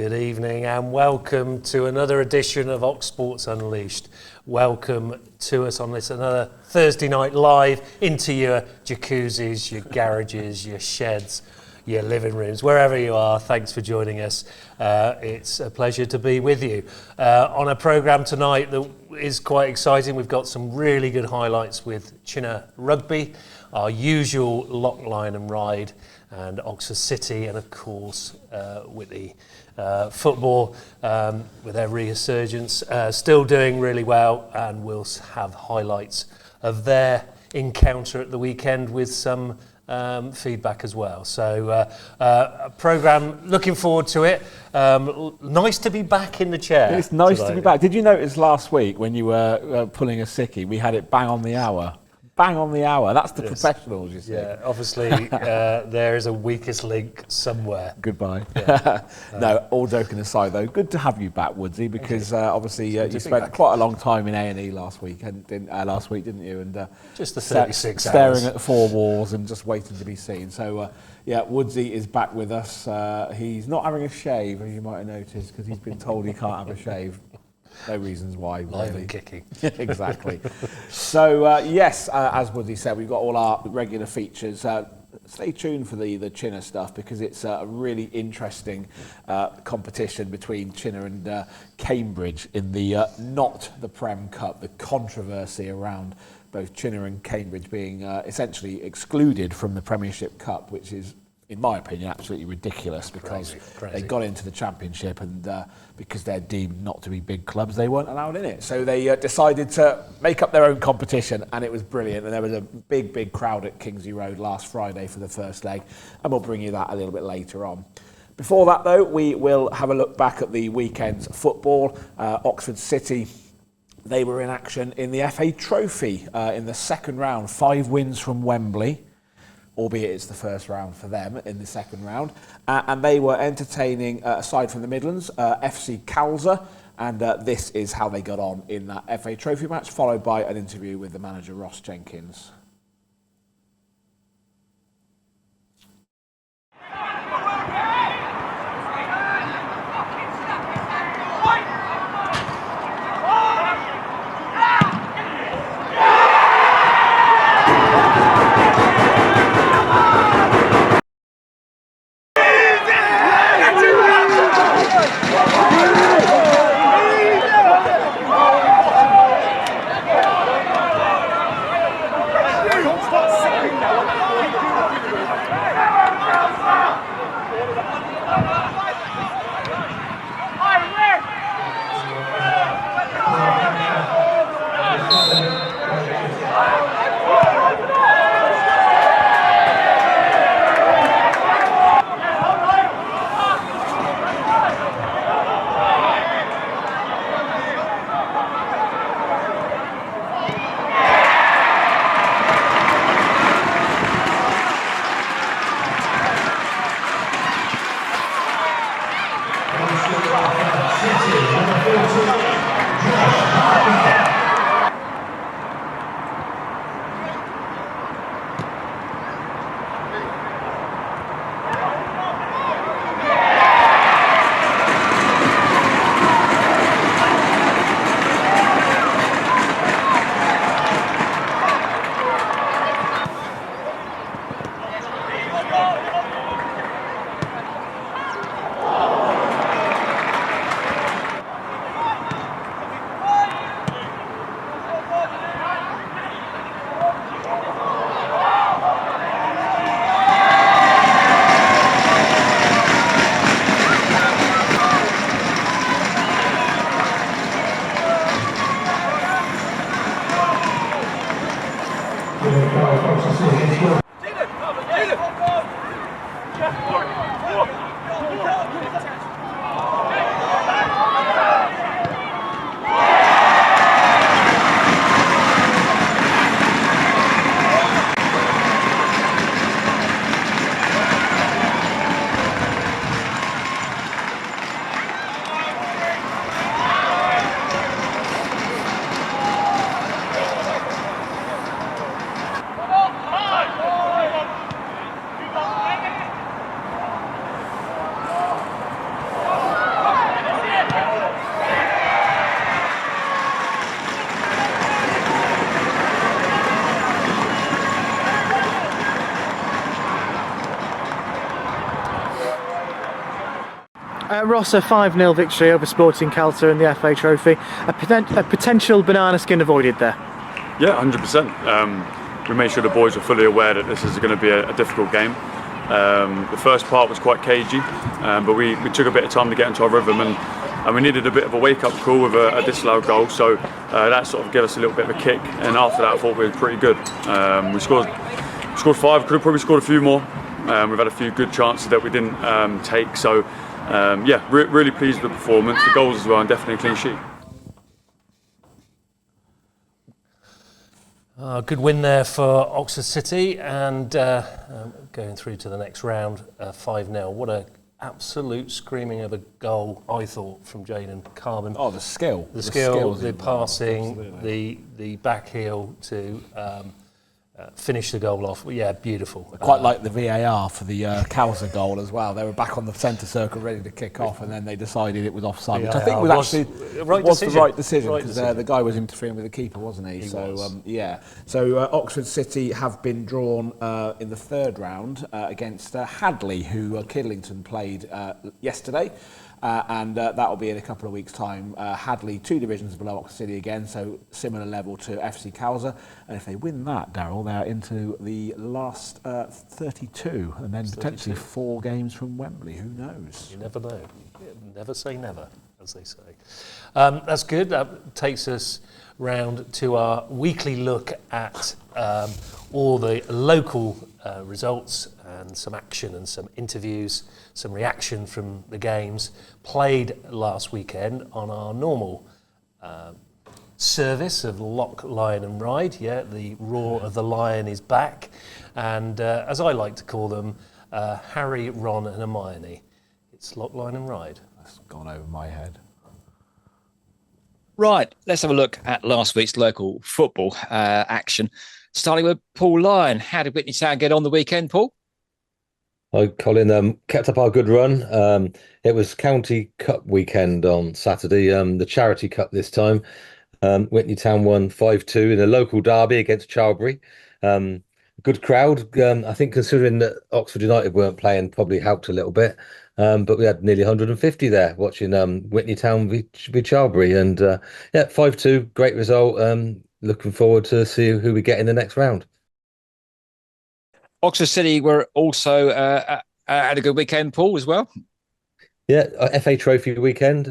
Good evening and welcome to another edition of Ox Sports Unleashed. Welcome to us on this another Thursday night live into your jacuzzis, your garages, your sheds, your living rooms, wherever you are. Thanks for joining us. It's a pleasure to be with you. On a programme tonight that is quite exciting, we've got some really good highlights with Chinner Rugby, our usual Lock, Lyon and Ryde, and Oxford City, and of course Whitley football with their resurgence still doing really well, and we'll have highlights of their encounter at the weekend with some feedback as well. So a programme, looking forward to it. Nice to be back in the chair. It's nice to be back. Did you notice last week when you were pulling a sickie, we had it bang on the hour? Bang on the hour. That's the professionals, you see. Yeah, obviously there is a weakest link somewhere. Goodbye. Yeah. No, all joking aside though, good to have you back, Woodsy, because obviously you spent quite a long time in A&E last week, didn't you? And just the 36 hours. Staring at the four walls and just waiting to be seen. So yeah, Woodsy is back with us. He's not having a shave, as you might have noticed, because he's been told he can't have a shave. No reasons why. Live and kicking. Exactly. So, yes, as Woodsy said, we've got all our regular features. Stay tuned for the Chinner stuff, because it's a really interesting competition between Chinner and Cambridge in the not the Prem Cup, the controversy around both Chinner and Cambridge being essentially excluded from the Premiership Cup, which is, in my opinion, absolutely ridiculous, because crazy. They got into the Championship and because they're deemed not to be big clubs, they weren't allowed in it. So they decided to make up their own competition, and it was brilliant. And there was a big crowd at Kingsley Road last Friday for the first leg, and we'll bring you that a little bit later on. Before that, though, we will have a look back at the weekend's football. Oxford City, they were in action in the FA Trophy in the second round. 5 wins from Wembley, albeit it's the first round for them in the second round. And they were entertaining, aside from the Midlands, FC Calza, and this is how they got on in that FA Trophy match, followed by an interview with the manager, Ross Jenkins. Ross, a 5-0 victory over Sporting Calter in the FA Trophy. A potential banana skin avoided there. Yeah, 100%. We made sure the boys were fully aware that this is going to be a difficult game. The first part was quite cagey, but we took a bit of time to get into our rhythm, and we needed a bit of a wake-up call with a disallowed goal, so that sort of gave us a little bit of a kick, and after that I thought we were pretty good. We scored 5, could have probably scored a few more. We've had a few good chances that we didn't take, so really pleased with the performance, the goals as well, and definitely a clean sheet. Good win there for Oxford City, and going through to the next round, 5-0. What a absolute screaming of a goal, I thought, from Jaden Carbon. Oh, the skill. The passing, the back heel to finish the goal off. Yeah, beautiful. I quite like the VAR for the Calza goal as well. They were back on the centre circle ready to kick off, and then they decided it was offside, which I think was actually the right decision, because the guy was interfering with the keeper, wasn't he? So Oxford City have been drawn in the third round against Hadley, who Kidlington played yesterday. And that will be in a couple of weeks' time. Hadley, 2 divisions below Oxford City again, so similar level to FC Calza. And if they win that, Darryl, they're into the last 32, and then potentially 4 games from Wembley. Who knows? You never know. Never say never, as they say. That's good. That takes us round to our weekly look at all the local results and some action and some interviews, some reaction from the games played last weekend on our normal service of Lock, Lyon and Ryde. Yeah, the roar of the Lion is back. And as I like to call them, Harry, Ron and Hermione. It's Lock, Lyon and Ryde. That's gone over my head. Right, let's have a look at last week's local football action. Starting with Paul Lyon. How did Whitney Town get on the weekend, Paul? Hi, Colin. Kept up our good run. It was County Cup weekend on Saturday, the Charity Cup this time. Whitney Town won 5-2 in a local derby against Charlbury. Good crowd. I think considering that Oxford United weren't playing, probably helped a little bit. But we had nearly 150 there watching Whitney Town v Charlbury. And 5-2, great result. Looking forward to see who we get in the next round. Oxford City were also had a good weekend, Paul, as well. Yeah, FA Trophy weekend.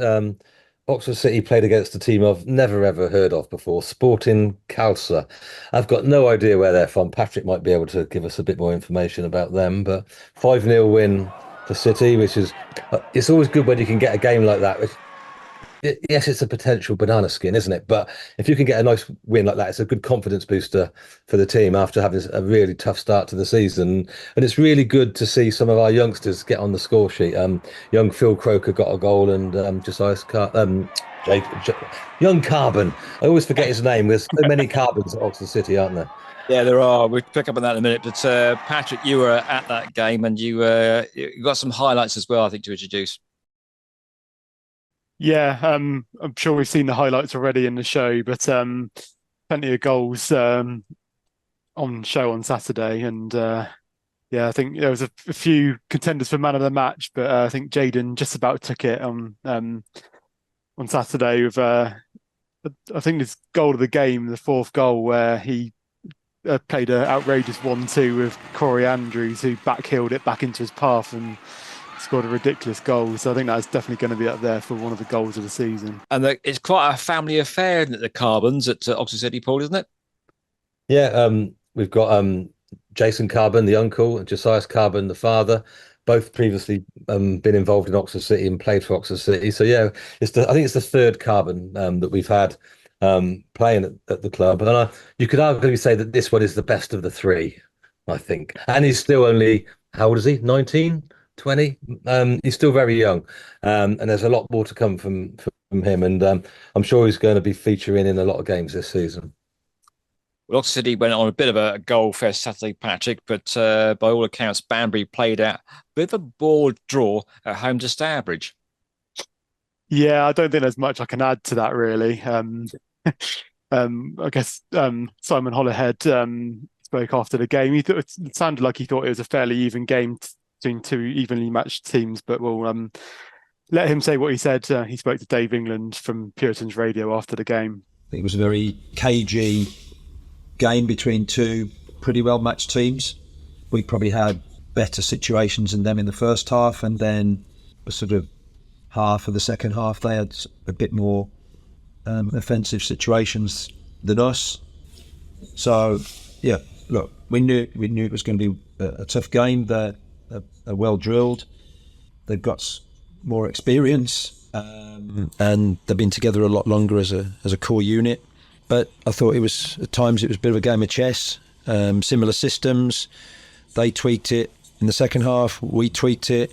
Oxford City played against a team I've never ever heard of before, Sporting Calcer. I've got no idea where they're from. Patrick might be able to give us a bit more information about them, but 5-0 win for City, which is, it's always good when you can get a game like that. Yes, it's a potential banana skin, isn't it? But if you can get a nice win like that, it's a good confidence booster for the team after having a really tough start to the season. And it's really good to see some of our youngsters get on the score sheet. Young Phil Croker got a goal, and young Carbon. I always forget his name. There's so many Carbons at Oxford City, aren't there? Yeah, there are. We'll pick up on that in a minute. But Patrick, you were at that game, and you got some highlights as well, I think, to introduce. Yeah, I'm sure we've seen the highlights already in the show, but plenty of goals on show on Saturday. And I think there was a few contenders for man of the match, but I think Jaden just about took it on Saturday with, I think, his goal of the game, the 4th goal, where he played an outrageous 1-2 with Corey Andrews, who backheeled it back into his path and scored a ridiculous goal. So I think that's definitely going to be up there for one of the goals of the season. And it's quite a family affair, isn't it, the Carbons at Oxford City, Paul, isn't it? Yeah, we've got Jason Carbon, the uncle, and Josias Carbon, the father, both previously been involved in Oxford City and played for Oxford City. So yeah, I think it's the 3rd Carbon that we've had playing at the club. And you could arguably say that this one is the best of the 3, I think. And he's still only, how old is he? 19? 20. He's still very young, and there's a lot more to come from him, and I'm sure he's going to be featuring in a lot of games this season. Well, Oxford City went on a bit of a goal fest Saturday, Patrick, but by all accounts, Banbury played out a bit of a bored draw at home to Stourbridge. Yeah, I don't think there's much I can add to that, really. I guess Simon Holyhead spoke after the game. It sounded like he thought it was a fairly even game between 2 evenly matched teams, but we'll let him say what he said. He spoke to Dave England from Puritan's Radio after the game. I think it was a very cagey game between two pretty well matched teams. We probably had better situations than them in the first half, and then a sort of half of the second half they had a bit more offensive situations than us. So yeah, look, we knew it was going to be a tough game. They're well drilled. They've got more experience, and they've been together a lot longer as a core unit. But I thought at times it was a bit of a game of chess. Similar systems. They tweaked it in the second half. We tweaked it,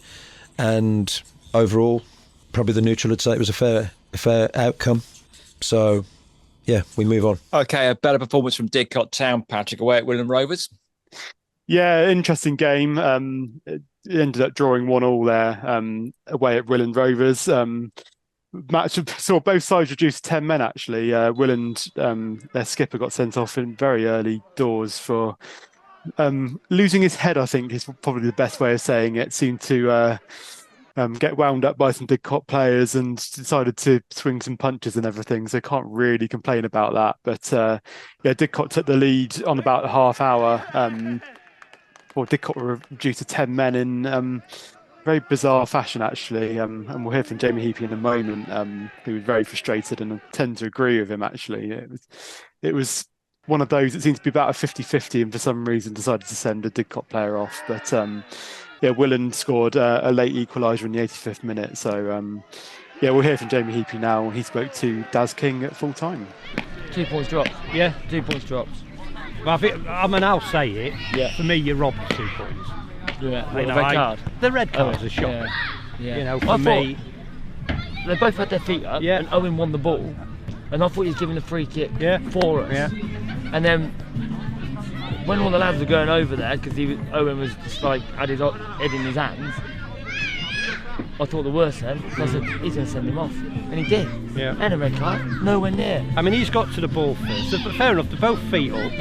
and overall, probably the neutral would say it was a fair outcome. So, yeah, we move on. Okay, a better performance from Didcot Town, Patrick, away at Willand Rovers. Yeah, interesting game. It ended up drawing 1-1 there away at Willand Rovers. Match saw both sides reduce to 10 men, actually. Willand, their skipper, got sent off in very early doors for losing his head, I think is probably the best way of saying it. Seemed to get wound up by some Didcot players and decided to swing some punches and everything, so can't really complain about that. But yeah, Didcot took the lead on about a half hour. Didcot were reduced to 10 men in very bizarre fashion, actually. And we'll hear from Jamie Heapy in a moment, who was very frustrated, and I tend to agree with him, actually. It was one of those, it seemed to be about a 50-50, and for some reason decided to send a Didcot player off. But yeah, Willand scored a late equaliser in the 85th minute. So yeah, we'll hear from Jamie Heapy now. He spoke to Daz King at full time. 2 points dropped. Yeah, 2 points dropped. Well, I'll say it. Yeah. For me, you're robbed 2 points. Yeah, the red card. The red card's a shock. Yeah. You know, for me, they both had their feet up, and Owen won the ball, and I thought he was giving the free kick for us. Yeah. And then when all the lads were going over there, because Owen was just like had his head in his hands, I thought the worst then. So I said he's going to send him off, and he did. Yeah. And a red card, nowhere near. I mean, he's got to the ball first. So, fair enough, they're both feet up.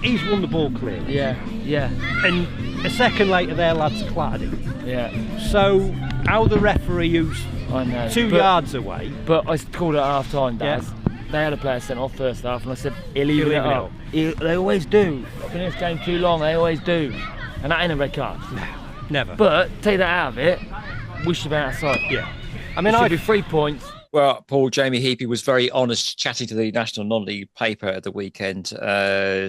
He's won the ball clearly. Yeah. And a second later, their lads clattered him. Yeah. So, how the referee, who's 2 yards away. But I called it at half time, Daz. Yeah. They had a player sent off first half, and I said, he'll even it up. They always do. I've been in this game too long, they always do. And that ain't a red card. No, never. But, take that out of it, we should have been outside. Yeah. I mean, it should be 3 points. Well, Paul, Jamie Heapy was very honest, chatting to the National Non-League paper at the weekend,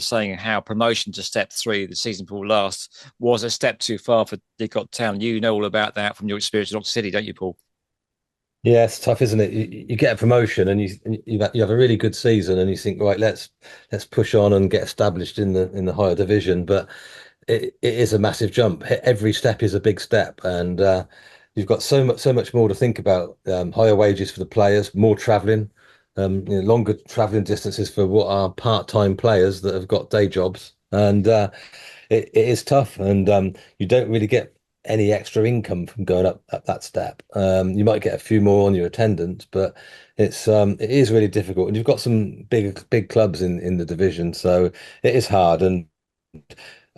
saying how promotion to Step 3, the season before last, was a step too far for Didcot Town. You know all about that from your experience at Oxford City, don't you, Paul? Yeah, it's tough, isn't it? You get a promotion and you have a really good season, and you think, right, let's push on and get established in the higher division. But it is a massive jump. Every step is a big step, and you've got so much more to think about. Higher wages for the players, more travelling, longer travelling distances for what are part-time players that have got day jobs, and it is tough. And you don't really get any extra income from going up that step. You might get a few more on your attendance, but it is really difficult. And you've got some big clubs in the division, so it is hard. And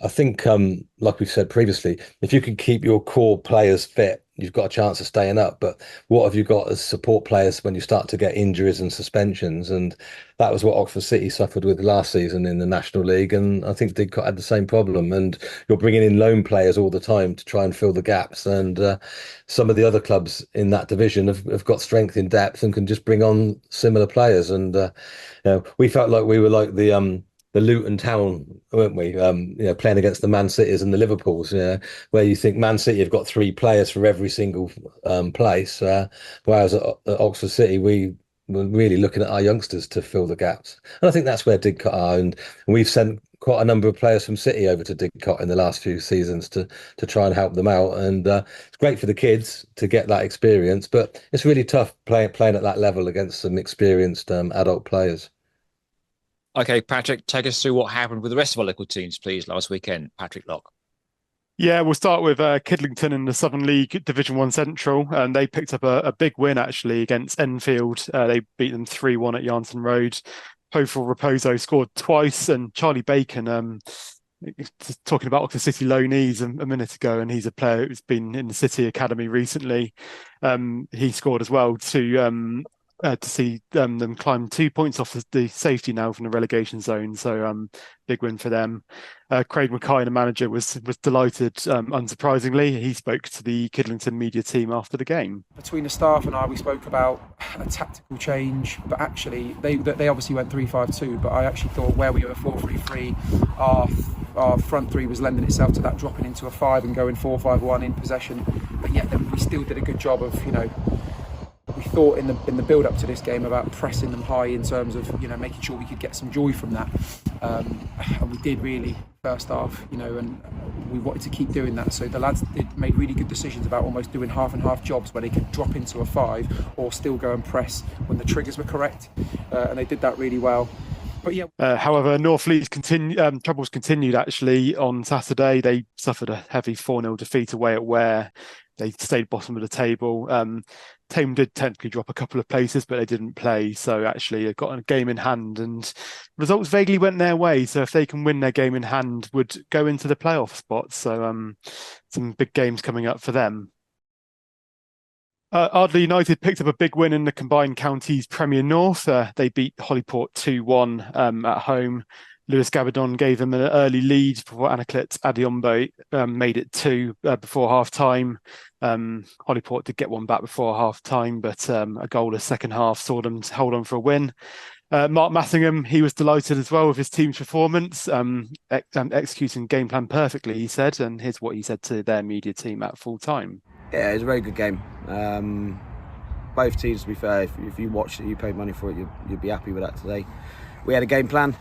I think, like we've said previously, if you can keep your core players fit, you've got a chance of staying up. But what have you got as support players when you start to get injuries and suspensions? And that was what Oxford City suffered with last season in the National League. And I think Didcot had the same problem. And you're bringing in loan players all the time to try and fill the gaps. And some of the other clubs in that division have got strength in depth and can just bring on similar players. And we felt like we were like the Luton Town, weren't we? Playing against the Man Cities and the Liverpools, where you think Man City have got 3 players for every single place, whereas at Oxford City we were really looking at our youngsters to fill the gaps. And I think that's where Didcot are, and we've sent quite a number of players from City over to Didcot in the last few seasons to try and help them out. And it's great for the kids to get that experience, but it's really tough playing at that level against some experienced adult players. Okay, Patrick, take us through what happened with the rest of our local teams, please, last weekend. Patrick Lock. Yeah, we'll start with Kidlington in the Southern League Division 1 Central, and they picked up a big win, actually, against Enfield. They beat them 3-1 at Yarnton Road. Pofel Raposo scored twice, and Charlie Bacon just talking about Oxford City loanees a minute ago, and he's a player who's been in the City Academy recently. He scored as well to see them climb 2 points off the safety now from the relegation zone. So big win for them. Craig Mackay, the manager, was delighted. Unsurprisingly, he spoke to the Kidlington media team after the game. Between the staff and I, we spoke about a tactical change, but actually they obviously went 3-5-2. But I actually thought where we were 4-3-3, our front three was lending itself to that dropping into a 5 and going 4-5-1 in possession. But yet we still did a good job of, we thought in the build up to this game about pressing them high in terms of making sure we could get some joy from that, and we did really first half, and we wanted to keep doing that. So the lads made really good decisions about almost doing half and half jobs where they could drop into a 5 or still go and press when the triggers were correct, and they did that really well. But yeah. However, Northfleet's troubles continued actually on Saturday. They suffered a heavy 4-0 defeat away at Ware. They stayed bottom of the table. Tame did technically drop a couple of places, but they didn't play. So actually, it got a game in hand, and results vaguely went their way. So if they can win their game in hand, would go into the playoff spots. So some big games coming up for them. Ardley United picked up a big win in the Combined Counties Premier North. They beat Hollyport 2-1 at home. Lewis Gabardon gave them an early lead before Anaclet Adiombo made it 2 before half-time. Hollyport did get one back before half-time, but a goalless second half saw them hold on for a win. Mark Massingham, he was delighted as well with his team's performance, executing game plan perfectly, he said, and here's what he said to their media team at full-time. Yeah, it was a very good game. Both teams, to be fair, if you watched it, you paid money for it, you'd be happy with that today. We had a game plan.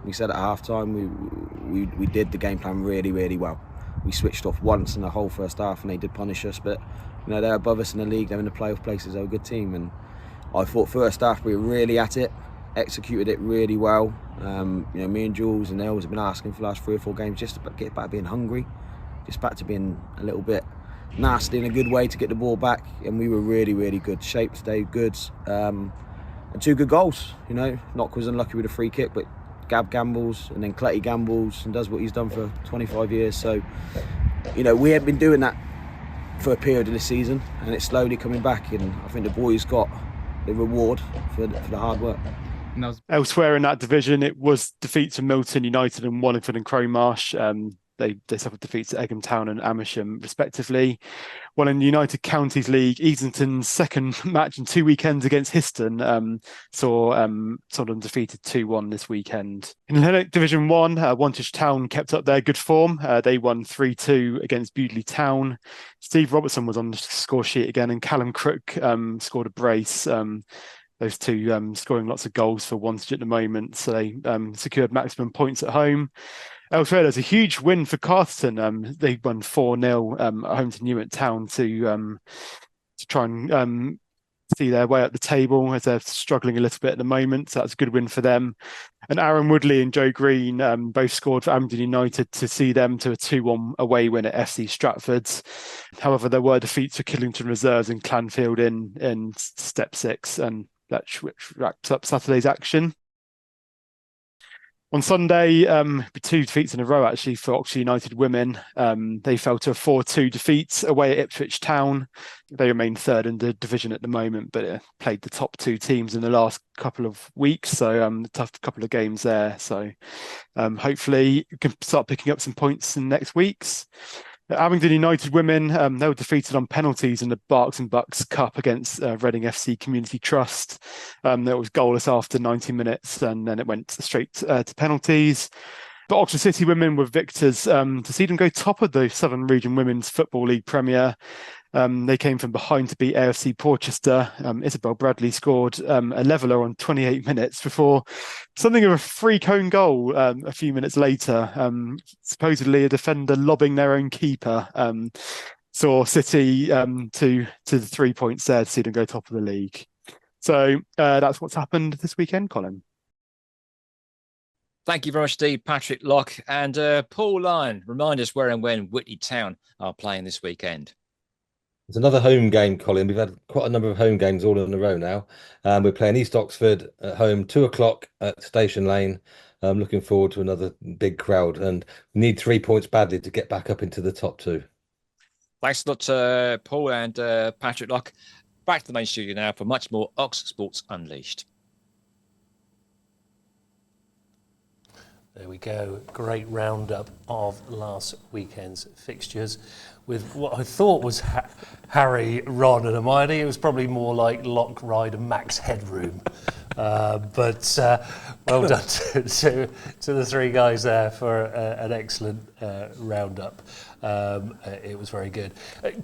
We said at half time we did the game plan really, really well. We switched off once in the whole first half and they did punish us, but they're above us in the league, they're in the playoff places, they're a good team, and I thought first half we were really at it, executed it really well. Me and Jules and Els have been asking for the last 3 or 4 games just to get back to being hungry, just back to being a little bit nasty in a good way to get the ball back, and we were really, really good. Shape today, good. And 2 good goals, Knock was unlucky with a free kick, but Gab gambles and then Cletty gambles and does what he's done for 25 years. So, we have been doing that for a period of the season and it's slowly coming back, and I think the boys got the reward for the hard work. Elsewhere in that division, it was defeats from Milton United and Wallingford and Crowmarsh. They suffered defeats at Egham Town and Amersham, respectively. While in the United Counties League, Easington's second match in 2 weekends against Histon saw them defeated 2-1 this weekend. In Lennox Division 1, Wantage Town kept up their good form. They won 3-2 against Bewdley Town. Steve Robertson was on the score sheet again, and Callum Crook scored a brace. Those two scoring lots of goals for Wantage at the moment, so they secured maximum points at home. Elsewhere, there's a huge win for Carterton. They won 4-0 at home to Newent Town to try and see their way up the table, as they're struggling a little bit at the moment. So that's a good win for them. And Aaron Woodley and Joe Green both scored for Abingdon United to see them to a 2-1 away win at FC Stratford. However, there were defeats for Kidlington Reserves and Clanfield in Step 6, and that wraps up Saturday's action. On Sunday, 2 defeats in a row actually for Oxford United women. They fell to a 4-2 defeat away at Ipswich Town. They remain third in the division at the moment, but played the top 2 teams in the last couple of weeks. So tough couple of games there. So hopefully we can start picking up some points in next weeks. Abingdon United women, they were defeated on penalties in the Barks and Bucks Cup against Reading FC Community Trust. That was goalless after 90 minutes, and then it went straight to penalties. But Oxford City women were victors to see them go top of the Southern Region Women's Football League Premier. They came from behind to beat AFC Portchester. Isabel Bradley scored a leveller on 28 minutes before something of a free cone goal a few minutes later. Supposedly a defender lobbing their own keeper saw City to the 3 points there to see them go top of the league. So that's what's happened this weekend, Colin. Thank you very much indeed, Patrick Lock. And Paul Lyon, remind us where and when Whitley Town are playing this weekend. It's another home game, Colin. We've had quite a number of home games all in a row now. We're playing East Oxford at home, 2 o'clock at Station Lane. I'm looking forward to another big crowd, and we need 3 points badly to get back up into the top 2. Thanks a lot, Paul and Patrick Lock. Back to the main studio now for much more Oxford Sports Unleashed. There we go. Great roundup of last weekend's fixtures with what I thought was Harry, Ron and Hermione. It was probably more like Lock, Ryde and Max Headroom. But well done to the 3 guys there for an excellent roundup. It was very good.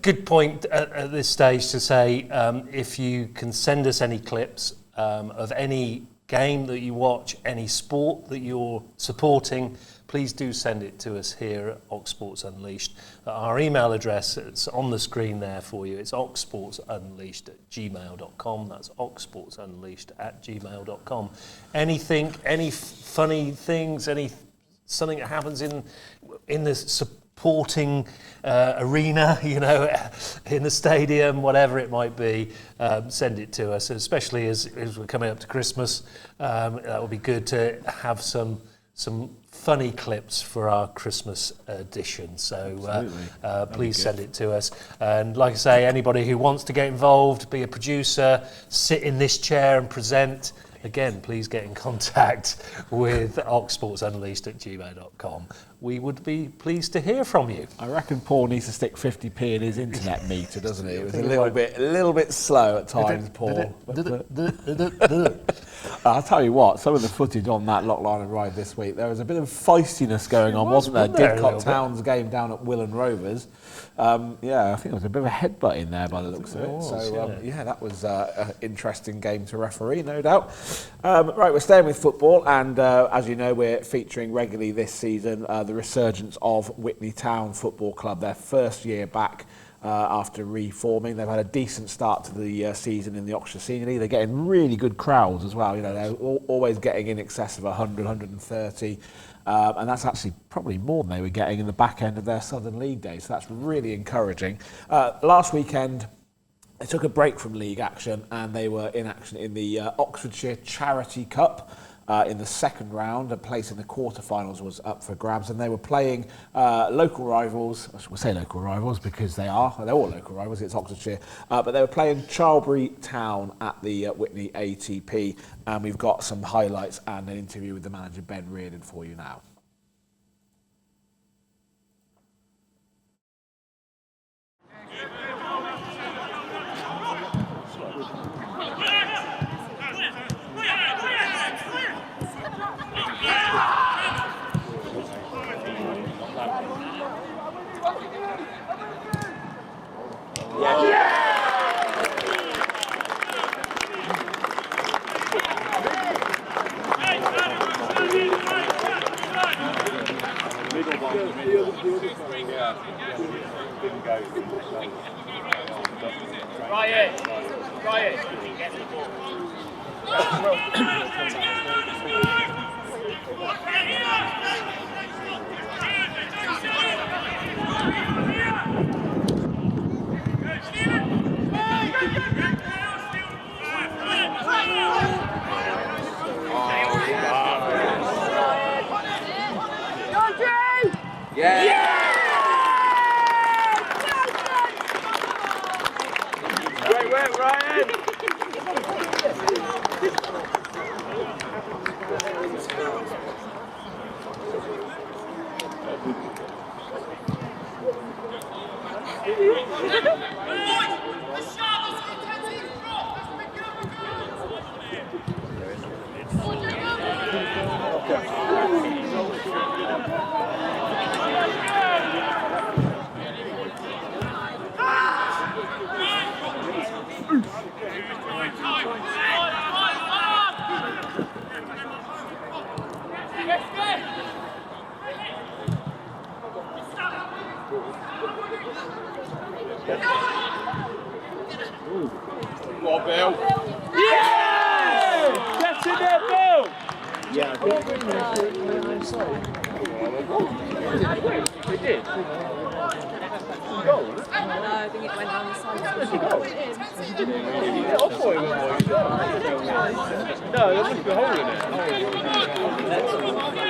Good point at this stage to say if you can send us any clips of any game that you watch, any sport that you're supporting, please do send it to us here at Ox Sports Unleashed. Our email address, it's on the screen there for you. It's oxsportsunleashed@gmail.com. That's oxsportsunleashed@gmail.com. Anything, any funny things, something that happens in the supporting arena, in the stadium, whatever it might be, send it to us, especially as we're coming up to Christmas. That would be good to have some funny clips for our Christmas edition. So please send it to us. And like I say, anybody who wants to get involved, be a producer, sit in this chair and present, again, please get in contact with oxsportsunleashed@gmail.com. We would be pleased to hear from you. I reckon Paul needs to stick 50p in his internet meter, doesn't he? It was a little bit slow at times, Paul. I'll tell you what, some of the footage on that Lock, Lyon and Ryde this week, there was a bit of feistiness going on, wasn't there? Didcot Town's game down at Willand Rovers. I think there was a bit of a headbutt in there by the looks of it. That was an interesting game to referee, no doubt. Right, we're staying with football, and as you know, we're featuring regularly this season the resurgence of Witney Town Football Club, their first year back after reforming. They've had a decent start to the season in the Oxfordshire Senior League. They're getting really good crowds as well. They're always getting in excess of 100, 130. And that's actually probably more than they were getting in the back end of their Southern League days. So that's really encouraging. Last weekend, they took a break from league action and they were in action in the Oxfordshire Charity Cup. In the second round, a place in the quarterfinals was up for grabs, and they were playing local rivals. We'll say local rivals because they're all local rivals. It's Oxfordshire, but they were playing Charlbury Town at the Witney ATP, and we've got some highlights and an interview with the manager Ben Reardon for you now. No, there must be a hole in it.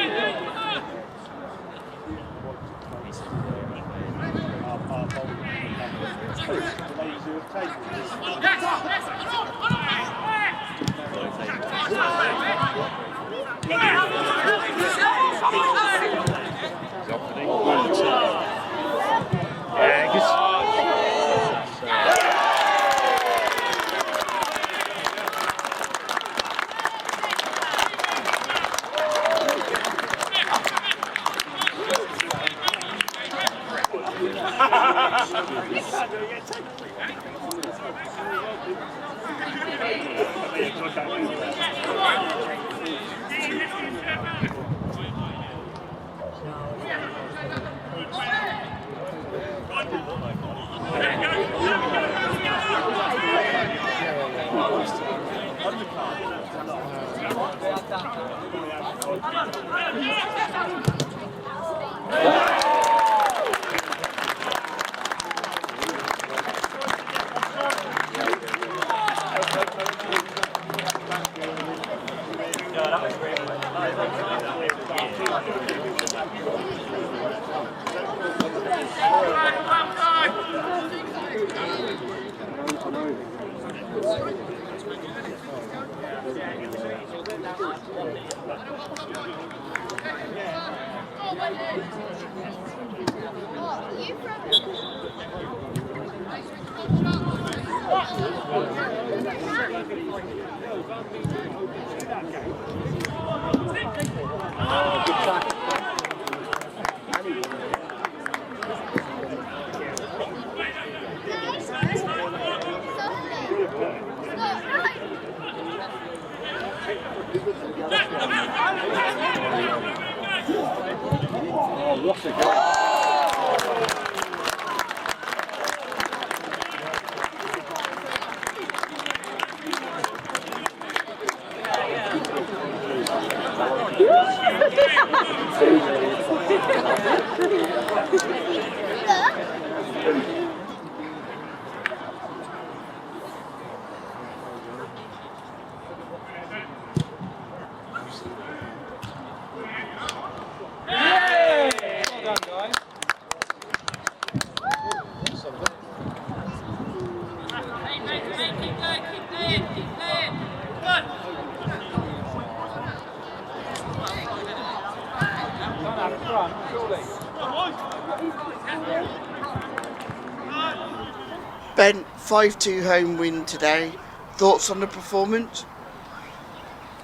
Ben, 5-2 home win today. Thoughts on the performance?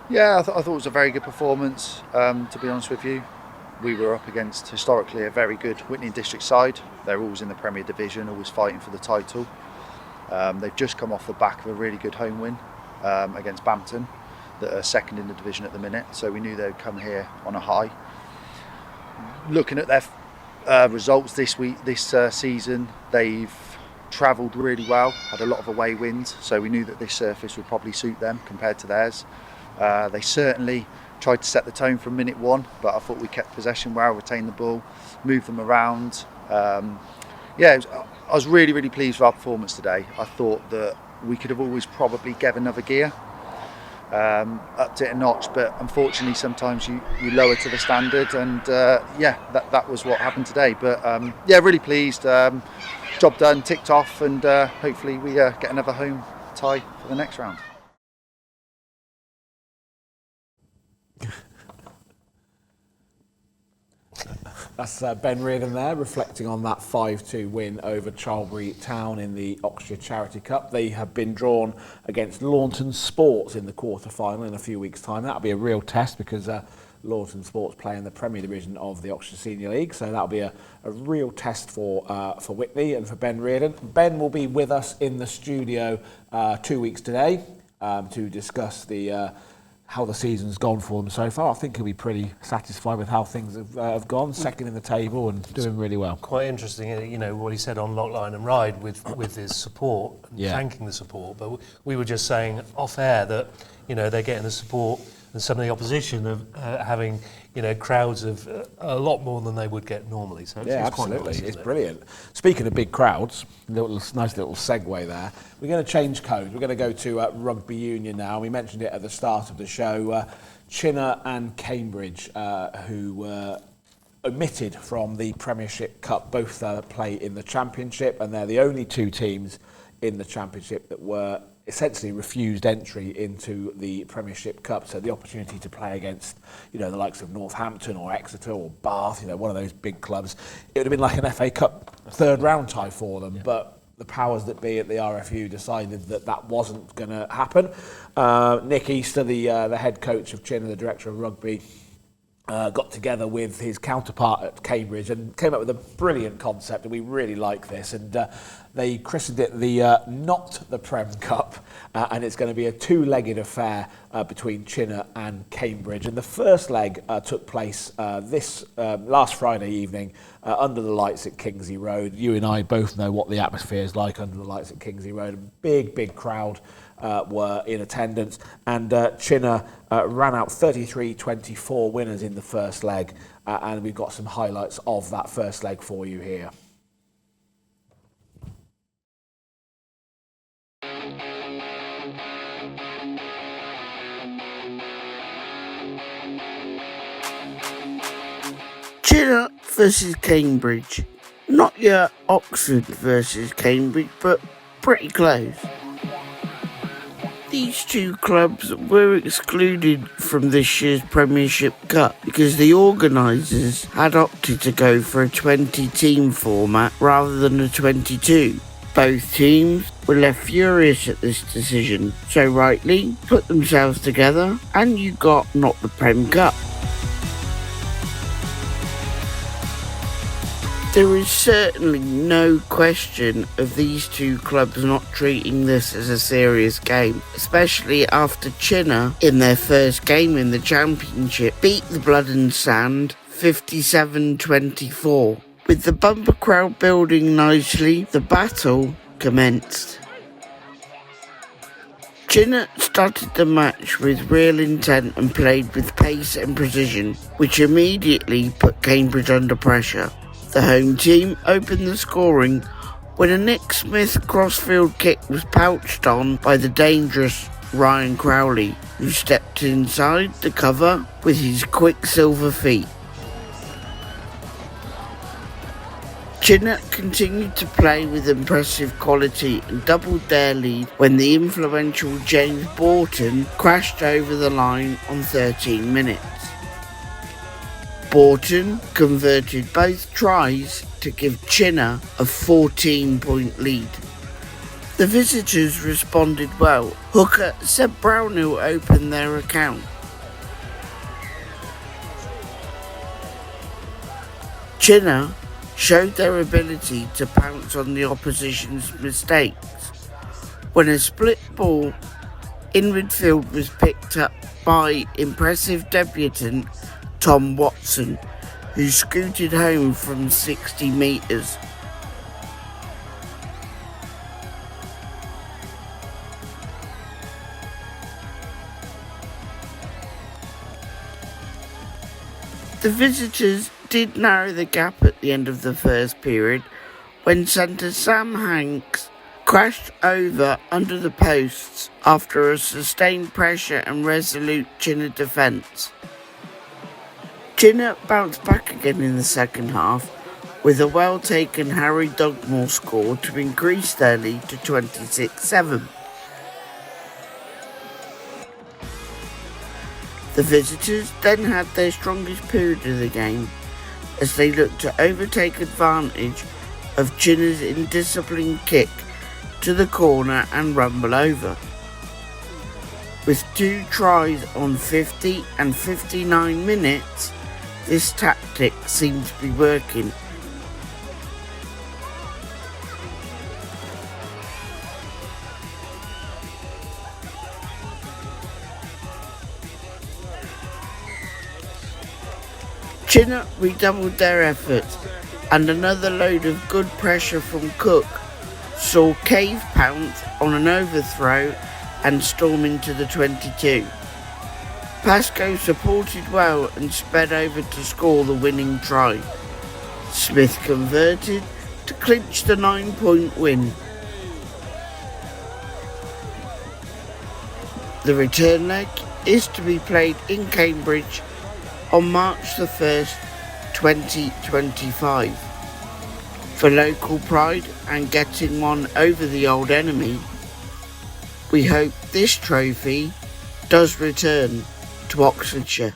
Yeah, I thought it was a very good performance, to be honest with you. We were up against, historically, a very good Whitney District side. They're always in the Premier Division, always fighting for the title. They've just come off the back of a really good home win against Bampton, that are second in the division at the minute, so we knew they'd come here on a high. Looking at their results this season, they've travelled really well, had a lot of away wins, so we knew that this surface would probably suit them compared to theirs. They certainly tried to set the tone from minute one, but I thought we kept possession well, retained the ball, moved them around. I was really, really pleased with our performance today. I thought that we could have always probably given another gear, upped it a notch, but unfortunately sometimes you lower to the standard, and that was what happened today. But really pleased. Job done, ticked off, and hopefully we get another home tie for the next round. That's Ben Reardon there, reflecting on that 5-2 win over Charlbury Town in the Oxfordshire Charity Cup. They have been drawn against Launton Sports in the quarter-final in a few weeks' time. That'll be a real test because Launton Sports play in the Premier Division of the Oxfordshire Senior League, so that'll be a real test for Whitney and for Ben Reardon. Ben will be with us in the studio 2 weeks today to discuss how the season's gone for them so far. I think he'll be pretty satisfied with how things have gone, second in the table and doing really well. Quite interesting, what he said on Lock, Lyon and Ryde with his support, and thanking the support. But we were just saying off air that, they're getting the support and some of the opposition of having, crowds of a lot more than they would get normally. So it's absolutely, quite nice, it's brilliant. Speaking of big crowds, nice little segue there. We're going to change codes. We're going to go to Rugby Union now. We mentioned it at the start of the show. Chinner and Cambridge, who were omitted from the Premiership Cup, both play in the Championship, and they're the only two teams in the Championship that were essentially refused entry into the Premiership Cup, so the opportunity to play against, the likes of Northampton or Exeter or Bath, one of those big clubs. It would have been like an FA Cup third round tie for them, but the powers that be at the RFU decided that wasn't going to happen. Nick Easter, the head coach of Chinner, the director of rugby, got together with his counterpart at Cambridge and came up with a brilliant concept, and we really like this. And they christened it the Not the Prem Cup, and it's going to be a two-legged affair between Chinnor and Cambridge. And the first leg took place this last Friday evening under the lights at Kingsley Road. You and I both know what the atmosphere is like under the lights at Kingsley Road. A big crowd were in attendance, and Chinnor ran out 33-24 winners in the first leg, and we've got some highlights of that first leg for you here. Chinnor versus Cambridge. Not your Oxford versus Cambridge, but pretty close. These two clubs were excluded from this year's Premiership Cup because the organisers had opted to go for a 20-team format rather than a 22. Both teams were left furious at this decision, so rightly put themselves together and you got not the Prem Cup. There is certainly no question of these two clubs not treating this as a serious game, especially after Chinnor, in their first game in the Championship, beat the Blood and Sand 57-24. With the bumper crowd building nicely, the battle commenced. Chinnor started the match with real intent and played with pace and precision, which immediately put Cambridge under pressure. The home team opened the scoring when a Nick Smith crossfield kick was pouched on by the dangerous Ryan Crowley, who stepped inside the cover with his quick silver feet. Chinnor continued to play with impressive quality and doubled their lead when the influential James Borton crashed over the line on 13 minutes. Borton converted both tries to give Chinnor a 14-point lead. The visitors responded well. Hooker Seb Brownhill opened their account. Chinnor showed their ability to pounce on the opposition's mistakes. When a split ball in midfield was picked up by impressive debutant Tom Watson, who scooted home from 60 metres. The visitors did narrow the gap at the end of the first period when centre Sam Hanks crashed over under the posts after a sustained pressure and resolute Chinnor defence. Chinnor bounced back again in the second half with a well-taken Harry Dugmore score to increase their lead to 26-7. The visitors then had their strongest period of the game as they looked to overtake advantage of Chinnor's indisciplined kick to the corner and rumble over. With two tries on 50 and 59 minutes, this tactic seemed to be working. Chinnor redoubled their efforts, and another load of good pressure from Cook saw Cave pounce on an overthrow and storm into the 22. Pascoe supported well and sped over to score the winning try. Smith converted to clinch the 9-point win. The return leg is to be played in Cambridge on March the 1st, 2025. For local pride and getting one over the old enemy, we hope this trophy does return to Oxfordshire.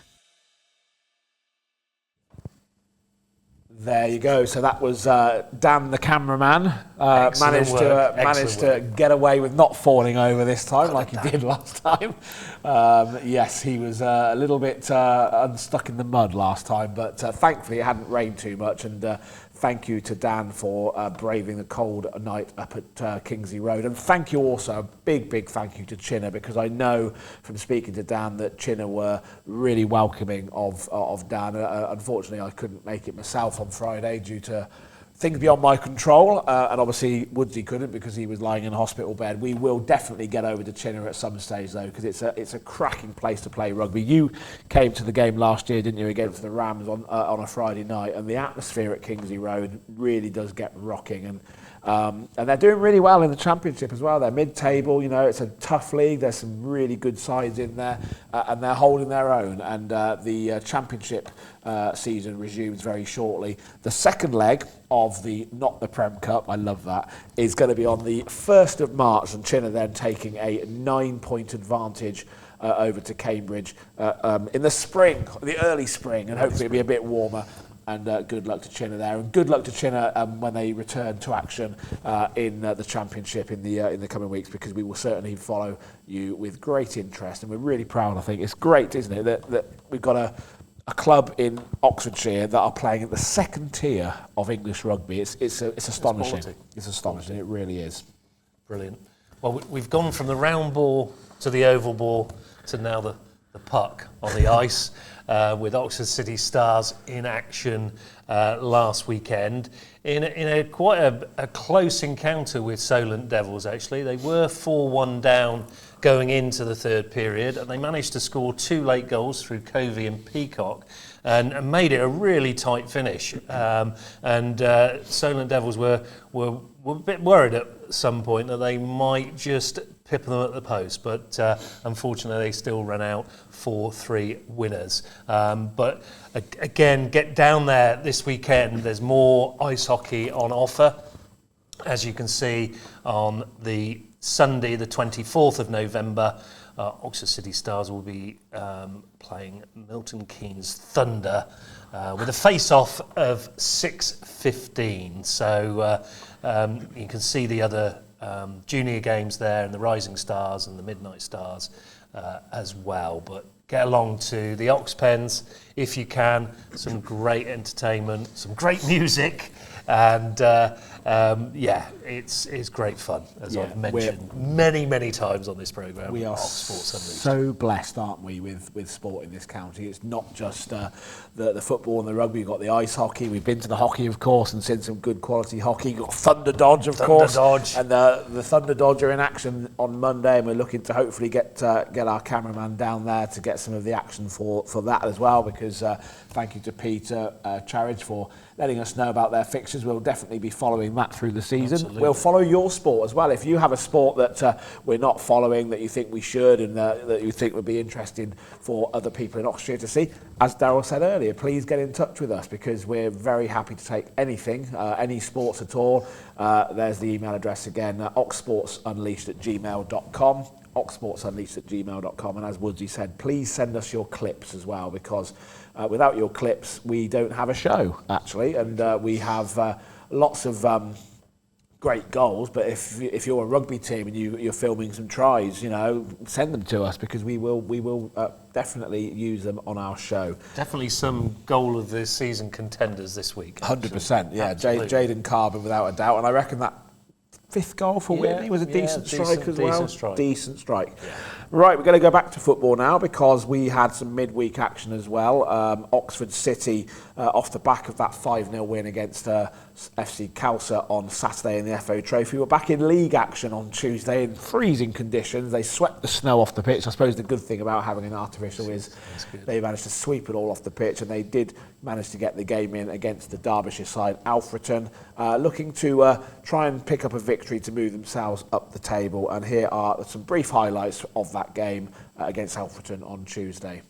There you go. So that was Dan, the cameraman, managed to get away with not falling over this time like he did last time. Yes, he was a little bit unstuck in the mud last time, but thankfully it hadn't rained too much. And thank you to Dan for braving the cold night up at Kingsley Road. And thank you also, a big thank you to Chinna, because I know from speaking to Dan that Chinna were really welcoming of Dan. Unfortunately, I couldn't make it myself on Friday due to things beyond my control, and obviously Woodsy couldn't because he was lying in a hospital bed. We will definitely get over to Chinna at some stage though, because it's a cracking place to play rugby. You came to the game last year, didn't you, against the Rams on a Friday night, and the atmosphere at Kingsley Road really does get rocking, and they're doing really well in the Championship as well. They're mid-table, you know, it's a tough league. There's some really good sides in there, and they're holding their own. And the Championship season resumes very shortly. The second leg of the Not the Prem Cup, I love that, is going to be on the 1st of March, and Chinna then taking a 9-point advantage over to Cambridge in the spring, the early spring, and hopefully it'll be a bit warmer. And good luck to Chinna there, and good luck to Chinna when they return to action in the Championship in the coming weeks, because we will certainly follow you with great interest, and we're really proud. I think it's great, isn't it, that we've got a club in Oxfordshire that are playing at the second tier of English rugby. It's astonishing. It's astonishing. It really is. Brilliant. Well, we've gone from the round ball to the oval ball to now the puck on the ice. With Oxford City Stars in action last weekend in a quite a close encounter with Solent Devils. Actually, they were 4-1 down going into the third period, and they managed to score 2 late goals through Covey and Peacock, and made it a really tight finish. Solent Devils were a bit worried at some point that they might just pip them at the post, but unfortunately they still ran out 4-3 winners. But again, get down there this weekend. There's more ice hockey on offer. As you can see, on the Sunday, the 24th of November, Oxford City Stars will be playing Milton Keynes Thunder with a face-off of 6:15. So you can see the other junior games there, and the Rising Stars and the Midnight Stars as well. But get along to the Ox Pens if you can. Some great entertainment, some great music, and it's great fun, as I've mentioned many times on this programme. We are so blessed, aren't we, with sport in this county. It's not just the football and the rugby. We've got the ice hockey. We've been to the hockey, of course, and seen some good quality hockey. You've got Thunder Dodge, of course. And the Thunder Dodge are in action on Monday, and we're looking to hopefully get our cameraman down there to get some of the action for that as well, because thank you to Peter Charridge for letting us know about their fixtures. We'll definitely be following that through the season. Absolutely. We'll follow your sport as well. If you have a sport that we're not following, that you think we should, and that you think would be interesting for other people in Oxfordshire to see, as Darryl said earlier, please get in touch with us, because we're very happy to take anything, any sports at all. There's the email address again, oxsportsunleashed@gmail.com. oxsportsunleashed@gmail.com. And as Woodsy said, please send us your clips as well, because without your clips we don't have a show, actually, and we have lots of great goals, but if you're a rugby team and you're filming some tries, send them to us, because we will definitely use them on our show. Definitely some goal of the season contenders this week. 100%, yeah. Jaden Carbon, without a doubt, and I reckon that 5th goal for Whitney was a decent strike as well. Decent strike. Yeah. Right, we're going to go back to football now, because we had some midweek action as well. Oxford City, off the back of that 5-0 win against FC Khalsa on Saturday in the FA Trophy, were back in league action on Tuesday in freezing conditions. They swept the snow off the pitch. I suppose the good thing about having an artificial is they managed to sweep it all off the pitch, and they did manage to get the game in against the Derbyshire side, Alfreton, looking to try and pick up a victory to move themselves up the table. And here are some brief highlights of that game against Alfreton on Tuesday.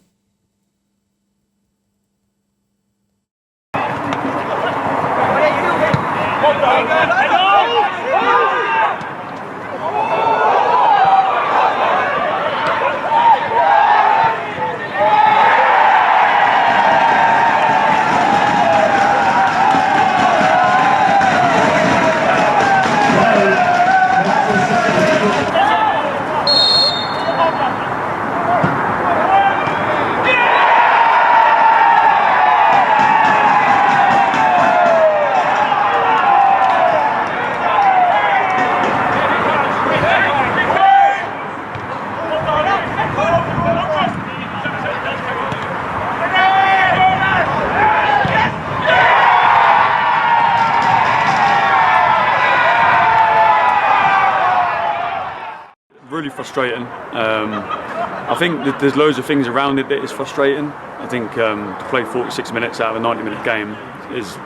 frustrating. I think that there's loads of things around it that is frustrating. I think to play 46 minutes out of a 90-minute game is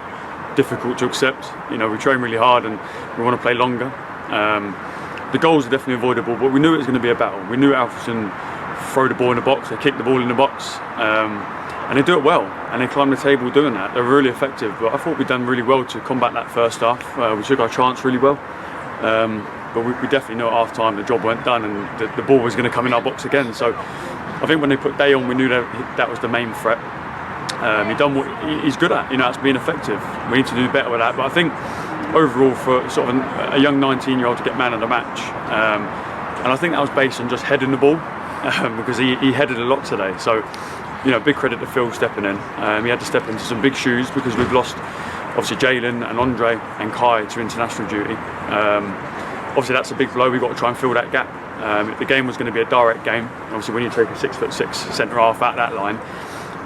difficult to accept. You know, we train really hard and we want to play longer. The goals are definitely avoidable, but we knew it was going to be a battle. We knew Alfreton throw the ball in the box, they kick the ball in the box, and they do it well, and they climb the table doing that. They're really effective, but I thought we'd done really well to combat that first half. We took our chance really well, but we definitely knew at half time the job weren't done and the ball was going to come in our box again. So I think when they put Day on, we knew that was the main threat. He's done what he's good at, you know, that's being effective. We need to do better with that, but I think overall for sort of a young 19-year-old to get man of the match, and I think that was based on just heading the ball, because he headed a lot today. So, you know, big credit to Phil stepping in. He had to step into some big shoes because we've lost obviously Jalen and Andre and Kai to international duty. Obviously that's a big blow. We've got to try and fill that gap. The game was going to be a direct game. Obviously when you take a 6'6" centre half out that line,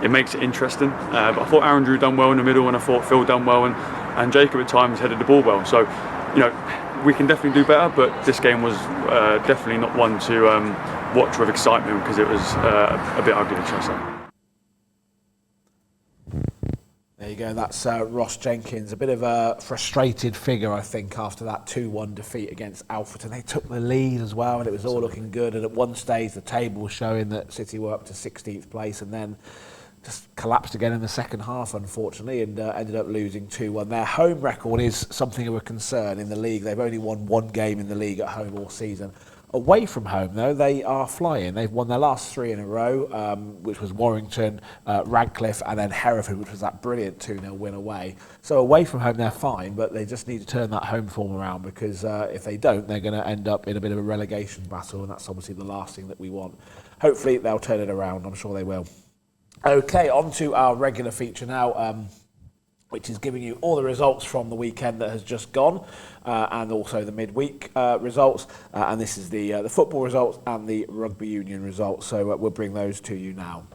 it makes it interesting. But I thought Aaron Drew done well in the middle, and I thought Phil done well, and Jacob at times headed the ball well. So, you know, we can definitely do better, but this game was definitely not one to watch with excitement because it was a bit ugly, shall I say. There you go, that's Ross Jenkins. A bit of a frustrated figure, I think, after that 2-1 defeat against Alfreton. They took the lead as well, and it was all looking good. And at one stage, the table was showing that City were up to 16th place, and then just collapsed again in the second half, unfortunately, and ended up losing 2-1. Their home record is something of a concern in the league. They've only won one game in the league at home all season. Away from home, though, they are flying. They've won their last 3 in a row, which was Warrington, Radcliffe, and then Hereford, which was that brilliant 2-0 win away. So away from home, they're fine, but they just need to turn that home form around, because if they don't, they're going to end up in a bit of a relegation battle, and that's obviously the last thing that we want. Hopefully, they'll turn it around. I'm sure they will. Okay, on to our regular feature now, which is giving you all the results from the weekend that has just gone, and also the midweek results. And this is the football results and the rugby union results. So we'll bring those to you now.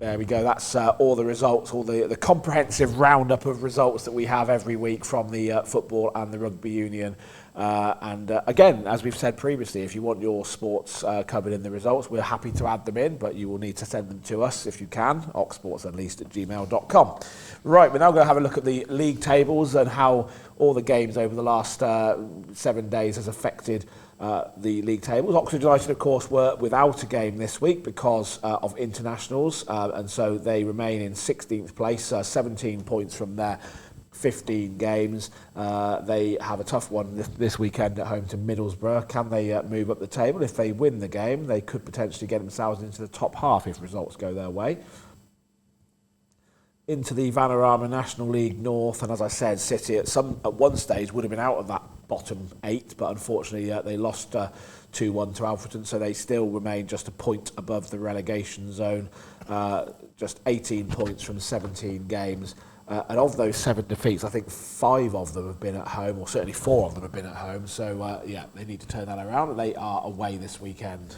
There we go. That's all the results, all the comprehensive roundup of results that we have every week from the football and the rugby union. Again, as we've said previously, if you want your sports covered in the results, we're happy to add them in, but you will need to send them to us if you can, oxsportsunleashed@gmail.com. Right, we're now going to have a look at the league tables and how all the games over the last 7 days has affected the league tables. Oxford United, of course, were without a game this week because of internationals, and so they remain in 16th place, 17 points from their 15 games. They have a tough one this weekend at home to Middlesbrough. Can they move up the table? If they win the game, they could potentially get themselves into the top half if results go their way. Into the Vanarama National League North, and as I said, City at one stage would have been out of that bottom 8, but unfortunately they lost 2-1 to Alfreton, so they still remain just a point above the relegation zone, just 18 points from 17 games. And of those 7 defeats, I think 5 of them have been at home, or certainly 4 of them have been at home. So, they need to turn that around. They are away this weekend.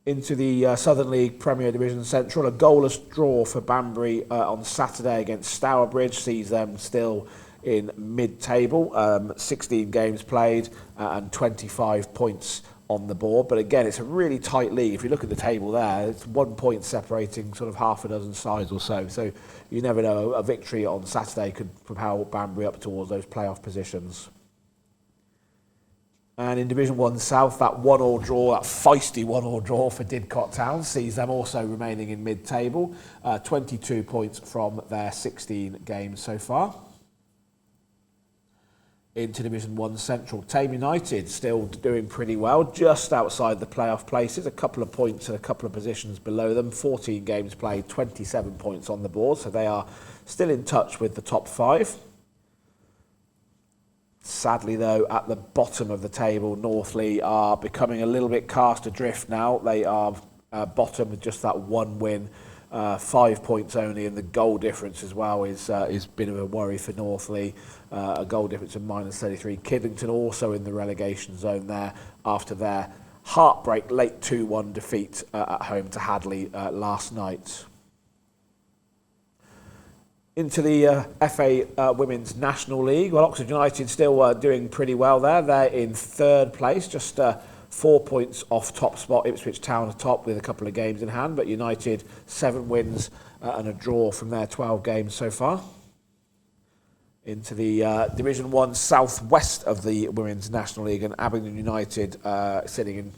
Into the Southern League Premier Division Central, a goalless draw for Banbury on Saturday against Stourbridge sees them still in mid-table. 16 games played and 25 points on the board, but again, it's a really tight league. If you look at the table there, it's 1 point separating sort of half a dozen sides or so. So you never know, a victory on Saturday could propel Banbury up towards those playoff positions. And in Division 1 South, that 1-1 draw, that feisty 1-1 draw for Didcot Town sees them also remaining in mid-table, 22 points from their 16 games so far. Into Division 1 Central, Tame United still doing pretty well, just outside the playoff places, a couple of points and a couple of positions below them, 14 games played, 27 points on the board, so they are still in touch with the top 5. Sadly though, at the bottom of the table, Northley are becoming a little bit cast adrift now. They are bottom with just that 1 win, 5 points only, and the goal difference as well is a bit of a worry for Northley. A goal difference of -33. Kidlington also in the relegation zone there after their heartbreak late 2-1 defeat at home to Hadley last night. Into the FA Women's National League, well, Oxford United still doing pretty well there. They're in 3rd place, just 4 points off top spot. Ipswich Town are top with a couple of games in hand, but United 7 wins and a draw from their 12 games so far. Into the Division 1 southwest of the Women's National League, and Abingdon United sitting in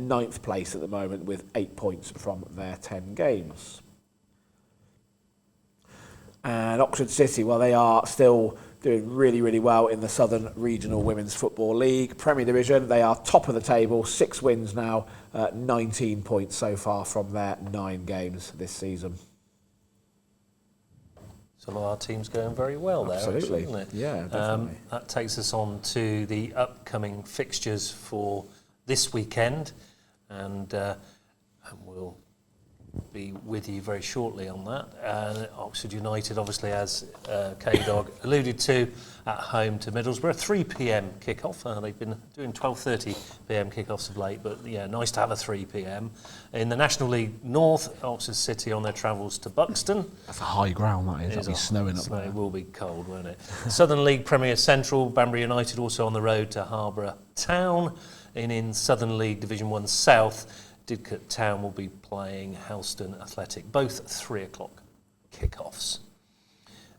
9th place at the moment with 8 points from their 10 games. And Oxford City, well, they are still doing really, really well in the Southern Regional Women's Football League. Premier Division, they are top of the table, 6 wins now, 19 points so far from their 9 games this season. Some of our teams going very well there, absolutely, actually, isn't it? Yeah, definitely. That takes us on to the upcoming fixtures for this weekend, and we'll be with you very shortly on that. Oxford United, obviously, as Kdog alluded to, at home to Middlesbrough, 3 p.m. kick-off. They've been doing 12:30 p.m. kick-offs of late, but yeah, nice to have a 3 p.m. In the National League North, Oxford City on their travels to Buxton. That's a high ground, that is. It'll be snowing up there. It will be cold, won't it? Southern League Premier Central, Banbury United also on the road to Harborough Town. And in Southern League Division 1 South, Didcot Town will be playing Helston Athletic, both 3 o'clock kick-offs.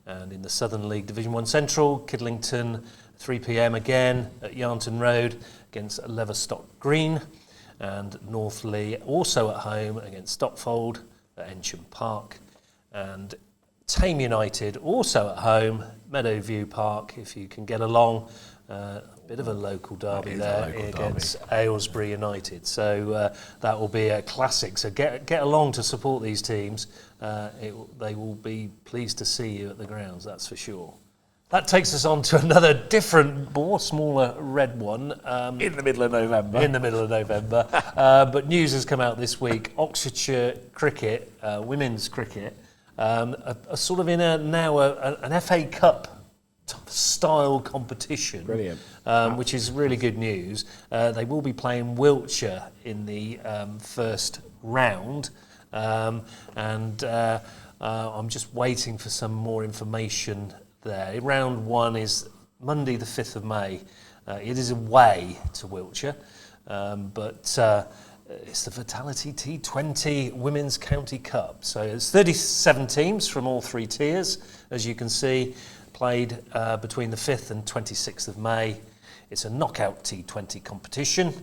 And in the Southern League Division 1 Central, Kidlington, 3 p.m. again at Yarnton Road against Leverstock Green. And Northley also at home against Stockfold at Ensham Park. And Tame United also at home, Meadowview Park, if you can get along. Bit of a local derby there against Aylesbury United, so that will be a classic. So get along to support these teams. They will be pleased to see you at the grounds, that's for sure. That takes us on to another different, more smaller red one. In the middle of November. In the middle of November. But news has come out this week. Oxfordshire cricket, women's cricket, are sort of in an FA Cup style competition. Brilliant. Which is really good news. They will be playing Wiltshire in the first round. I'm just waiting for some more information there. Round 1 is Monday the 5th of May. It is away to Wiltshire, but it's the Vitality T20 Women's County Cup. So it's 37 teams from all 3 tiers, as you can see, played between the 5th and 26th of May. It's a knockout T20 competition.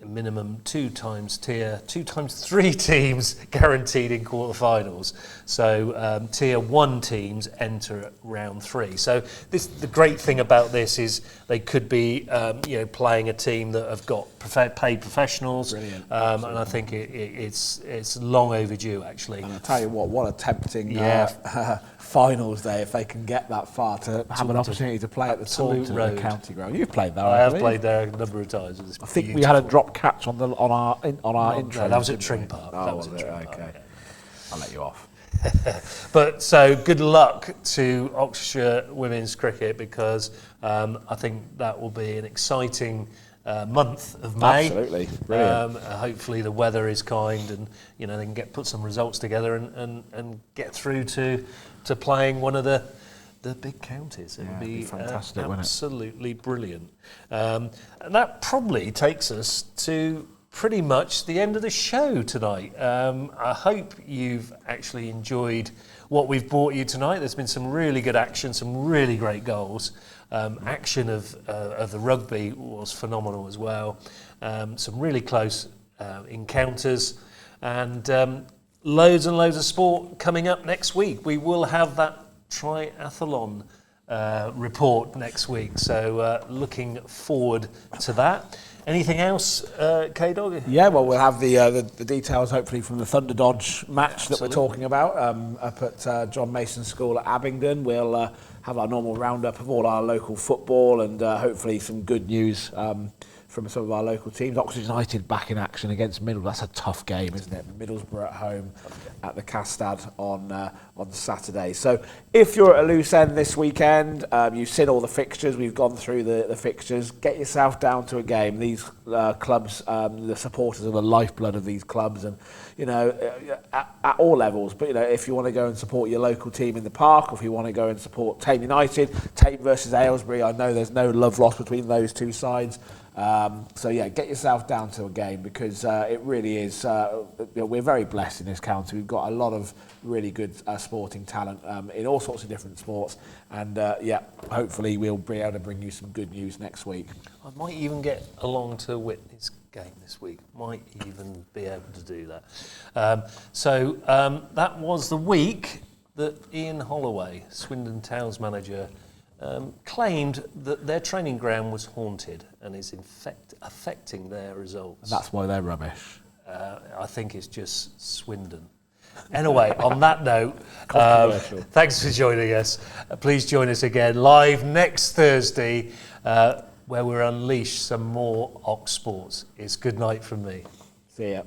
Minimum 2 times tier, 2 times 3 teams guaranteed in quarterfinals. So tier 1 teams enter at round 3. So the great thing about this is they could be playing a team that have got paid professionals. Brilliant. And I think it's long overdue, actually. And I tell you what a tempting finals day if they can get that far to have an opportunity to play at the Taunton the county ground. You've played there. I have played there a number of times. I think we had a drop catch on our intro. No, that was at Tring Park. Oh, was it? Okay. I'll let you off. But so good luck to Oxfordshire women's cricket, because I think that will be an exciting month of May. Absolutely, brilliant. Hopefully the weather is kind, and they can put some results together and get through to playing one of the big counties. It would be fantastic, absolutely brilliant. And that probably takes us to pretty much the end of the show tonight. I hope you've actually enjoyed what we've brought you tonight. There's been some really good action, some really great goals. Action of the rugby was phenomenal as well. Some really close encounters, and loads and loads of sport coming up next week. We will have that triathlon report next week, so looking forward to that. Anything else, Kdog? Yeah, well, we'll have the details hopefully from the Thunder Dodge match that we're talking about up at John Mason School at Abingdon. We'll have our normal roundup of all our local football, and hopefully some good news from some of our local teams. Oxford United back in action against Middlesbrough. That's a tough game, isn't it? Middlesbrough at home at the Castad on Saturday. So if you're at a loose end this weekend, you've seen all the fixtures, we've gone through the fixtures, get yourself down to a game. These clubs, the supporters are the lifeblood of these clubs, and at all levels. But if you want to go and support your local team in the park, or if you want to go and support Tame United, Tame versus Aylesbury, I know there's no love lost between those two sides. So yeah, get yourself down to a game, because it really is. We're very blessed in this county. We've got a lot of really good sporting talent in all sorts of different sports, and hopefully we'll be able to bring you some good news next week. I might even get along to Whitney's game this week. Might even be able to do that. So that was the week that Ian Holloway, Swindon Town's manager, claimed that their training ground was haunted and is in fact affecting their results. And that's why they're rubbish. I think it's just Swindon. Anyway, on that note, thanks for joining us. Please join us again live next Thursday, where we'll unleash some more Ox Sports. It's good night from me. See ya.